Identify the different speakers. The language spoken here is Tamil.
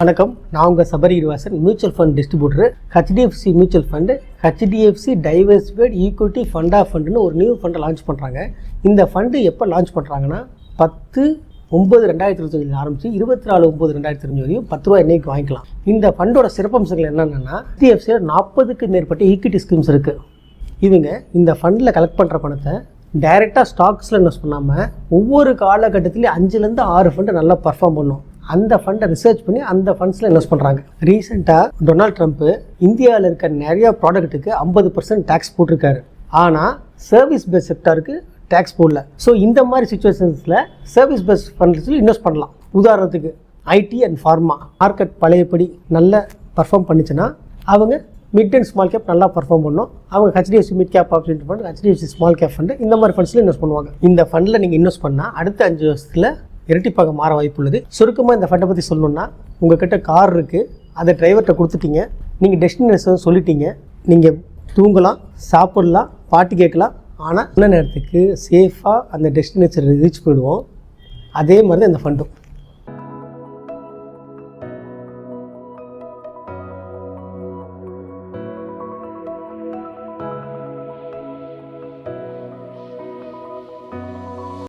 Speaker 1: வணக்கம், நான் உங்கள் Sabarivasan, mutual fund distributor. HDFC mutual fund, HDFC diversified equity fund of ஃபண்டுன்னு ஒரு நியூ ஃபண்டை லான்ச் பண்ணுறாங்க. இந்த ஃபண்டு எப்போ லான்ச் பண்ணுறாங்கன்னா 10/9/2025 ஆரம்பித்து 24/9/2025 வரையும் ₹10 இன்னைக்கு வாங்கிக்கலாம். இந்த ஃபண்டோட சிறப்பம்சங்கள் என்னென்னா, ஹெச்டிஎஃப்சியில் 40க்கு மேற்பட்ட ஈக்விட்டி ஸ்கீம்ஸ் இருக்குது. இவங்க இந்த ஃபண்டில் கலெக்ட் பண்ணுற பணத்தை டைரெக்டாக ஸ்டாக்ஸில் இன்வெஸ்ட் பண்ணாமல் ஒவ்வொரு காலகட்டத்திலையும் 5லேருந்து 6 ஃபண்டு நல்லா பர்ஃபார்ம் பண்ணும். அந்த ஃபண்டை ரிசர்ச் பண்ணி அந்த ஃபண்ட்ஸில் இன்வெஸ்ட் பண்ணுறாங்க. ரீசெண்டாக டொனால்ட் ட்ரம்ப்பு இந்தியாவில் இருக்க நிறையா ப்ராடக்ட்டுக்கு 50% டேக்ஸ் போட்டிருக்காரு. ஆனால் சர்வீஸ் பேஸ் செக்டாருக்கு டேக்ஸ் போடல. ஸோ இந்த மாதிரி சுச்சுவேஷன்ஸில் சர்வீஸ் பேஸ் ஃபண்ட்ஸில் இன்வெஸ்ட் பண்ணலாம். உதாரணத்துக்கு ஐடி அண்ட் ஃபார்மா மார்க்கெட் பழையபடி நல்லா பர்ஃபார்ம் பண்ணிச்சுன்னா அவங்க மிட் அண்ட் ஸ்மால் கேப் நல்லா பர்ஃபார்ம் பண்ணணும். அவங்க HDFC mid cap option fund, HDFC small cap fund, இந்த மாதிரி ஃபண்ட்ஸில் இன்வெஸ்ட் பண்ணுவாங்க. இந்த ஃபண்டில் நீங்கள் இன்வெஸ்ட் பண்ணால் அடுத்த 5 வருஷத்தில் இரட்டிப்பாக மாற வாய்ப்பு உள்ளது. சுருக்கமாக இந்த ஃபண்டை பற்றி சொல்லணுன்னா, உங்கள்கிட்ட கார் இருக்குது, அதை டிரைவர்கிட்ட கொடுத்துட்டீங்க, நீங்கள் டெஸ்டினேஷன் சொல்லிட்டீங்க, நீங்கள் தூங்கலாம், சாப்பிடலாம், பாட்டு கேட்கலாம். ஆனால் என்ன நேரத்துக்கு சேஃபாக அந்த டெஸ்டினேஷன் ரீச் பண்ணிடுவோம். அதே மாதிரி தான் இந்த ஃபண்டும்.